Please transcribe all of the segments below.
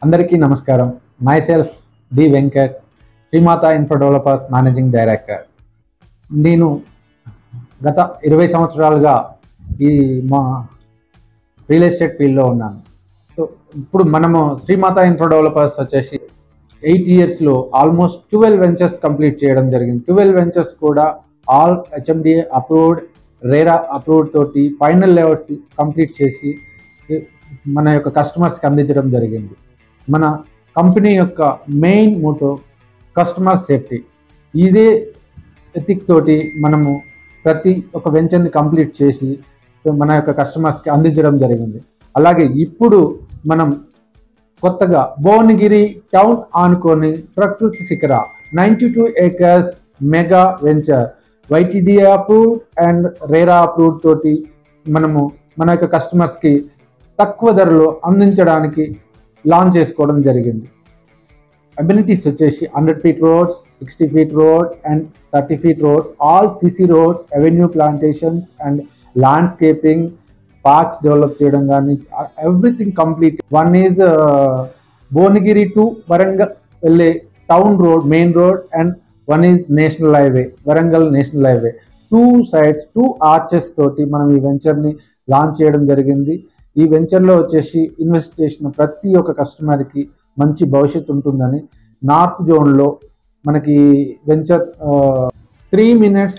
అందరికీ నమస్కారం. My self D Venkat, Srimata info developers managing director. నేను గత 20 సంవత్సరాలుగా ఈ మా రియల్ ఎస్టేట్ ఫీల్డ్లో ఉన్నాను. సో ఇప్పుడు మనము శ్రీమాత ఇన్ఫో డెవలపర్స్ వచ్చేసి 8 yearsలో ఆల్మోస్ట్ 12 వెంచర్స్ కంప్లీట్ చేయడం జరిగింది. 12 వెంచర్స్ కూడా all HMDA approved, RERA approved తోటి ఫైనల్ లెవెల్స్ కంప్లీట్ చేసి మన యొక్క కస్టమర్స్కి అందించడం జరిగింది. మన కంపెనీ యొక్క మెయిన్ మోటో కస్టమర్ సేఫ్టీ. ఇదే ఎథిక్ తోటి మనము ప్రతి ఒక్క వెంచర్ని కంప్లీట్ చేసి మన యొక్క కస్టమర్స్కి అందించడం జరిగింది. అలాగే ఇప్పుడు మనం కొత్తగా భువనగిరి టౌన్ ఆనుకొని ప్రకృతి శిఖర 92 acres mega venture YTDA approved and RERA approved తోటి మనము మన యొక్క కస్టమర్స్కి తక్కువ ధరలో అందించడానికి లాంచ్ చేసుకోవడం జరిగింది. అబిలిటీస్ వచ్చేసి 100 feet roads, 60 feet road and 30 feet roads, all CC roads, avenue plantations and landscaping, parks develop చేయడం కానీ everything complete. One is Bhuvanagiri to Warangal వెళ్ళే town road, main road, and one is national highway, Warangal national highway. 2 sides 2 arches తోటి మనం ఈ వెంచర్ని launch చేయడం జరిగింది. ఈ వెంచర్లో వచ్చేసి ఇన్వెస్ట్ చేసిన ప్రతి ఒక్క కస్టమర్కి మంచి భవిష్యత్తు ఉంటుందని నార్త్ జోన్లో మనకి venture 3 minutes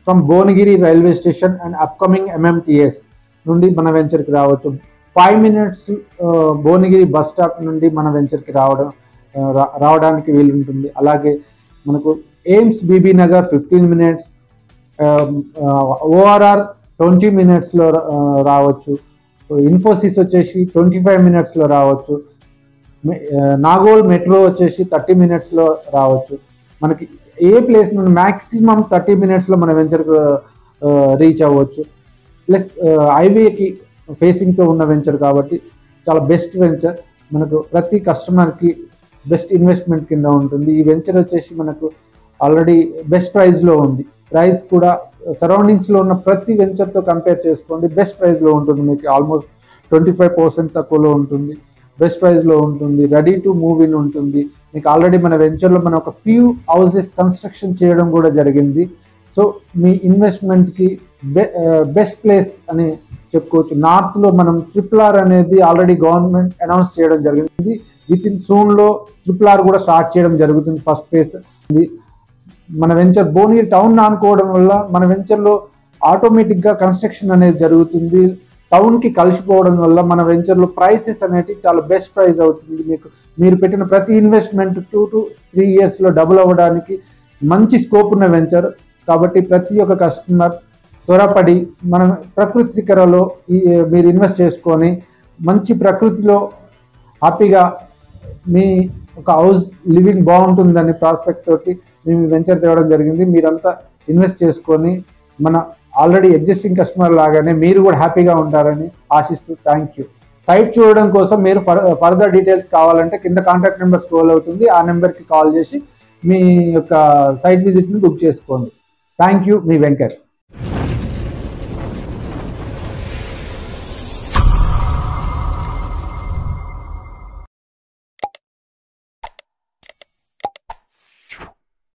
from Bhuvanagiri railway station and upcoming MMTS నుండి మన వెంచర్కి రావచ్చు. 5 minutes భువనగిరి బస్ స్టాప్ నుండి మన వెంచర్కి రావడానికి వీలుంటుంది. అలాగే మనకు AIIMS Bibinagar 15 minutes, ORR 20 minutesలో రావచ్చు. ఇన్ఫోసిస్ వచ్చేసి 25 minutesలో రావచ్చు. నాగోల్ మెట్రో వచ్చేసి 30 minutesలో రావచ్చు. మనకి ఏ ప్లేస్ నుండి మ్యాక్సిమం 30 minutesలో మన వెంచర్కు రీచ్ అవ్వచ్చు. ప్లస్ హైవేకి ఫేసింగ్తో ఉన్న వెంచర్ కాబట్టి చాలా బెస్ట్ వెంచర్. మనకు ప్రతి కస్టమర్కి బెస్ట్ ఇన్వెస్ట్మెంట్ కింద ఉంటుంది. ఈ వెంచర్ వచ్చేసి మనకు ఆల్రెడీ బెస్ట్ ప్రైస్లో ఉంది. ప్రైస్ కూడా సరౌండింగ్స్లో ఉన్న ప్రతి వెంచర్తో కంపేర్ చేసుకోండి, బెస్ట్ ప్రైస్లో ఉంటుంది. మీకు ఆల్మోస్ట్ 25% తక్కువలో ఉంటుంది, బెస్ట్ ప్రైస్లో ఉంటుంది, రెడీ టు మూవ్ ఇన్ ఉంటుంది. మీకు ఆల్రెడీ మన వెంచర్లో మనం ఒక ఫ్యూ హౌసెస్ కన్స్ట్రక్షన్ చేయడం కూడా జరిగింది. సో మీ ఇన్వెస్ట్మెంట్కి బెస్ట్ ప్లేస్ అని చెప్పుకోవచ్చు. నార్త్లో మనం RRR అనేది ఆల్రెడీ గవర్నమెంట్ అనౌన్స్ చేయడం జరిగింది. విత్ ఇన్ సూన్లో RRR కూడా స్టార్ట్ చేయడం జరుగుతుంది. ఫస్ట్ ఫేజ్ మన వెంచర్ భువనగిరి టౌన్ ఆనుకోవడం వల్ల మన వెంచర్లో ఆటోమేటిక్గా కన్స్ట్రక్షన్ అనేది జరుగుతుంది. టౌన్కి కలిసిపోవడం వల్ల మన వెంచర్లో ప్రైసెస్ అనేవి చాలా బెస్ట్ ప్రైస్ అవుతుంది. మీరు పెట్టిన ప్రతి ఇన్వెస్ట్మెంట్ 2 to 3 yearsలో డబుల్ అవ్వడానికి మంచి స్కోప్ ఉన్న వెంచర్. కాబట్టి ప్రతి ఒక్క కస్టమర్ త్వరపడి మన ప్రకృతి శిఖరలో మీరు ఇన్వెస్ట్ చేసుకొని మంచి ప్రకృతిలో హ్యాపీగా మీ ఒక హౌస్ లివింగ్ బాగుంటుందని ప్రాస్పెక్ట్ తోటి మేము వెంచర్ తేవడం జరిగింది. మీరంతా ఇన్వెస్ట్ చేసుకొని మన ఆల్రెడీ ఎగ్జిస్టింగ్ కస్టమర్ లాగానే మీరు కూడా హ్యాపీగా ఉంటారని ఆశిస్తూ థ్యాంక్ యూ. సైట్ చూడడం కోసం మీరు ఫర్దర్ డీటెయిల్స్ కావాలంటే కింద కాంటాక్ట్ నెంబర్ స్క్రోల్ అవుతుంది. ఆ నెంబర్కి కాల్ చేసి మీ యొక్క సైట్ విజిట్ని బుక్ చేసుకోండి. Thank you, me Venkat.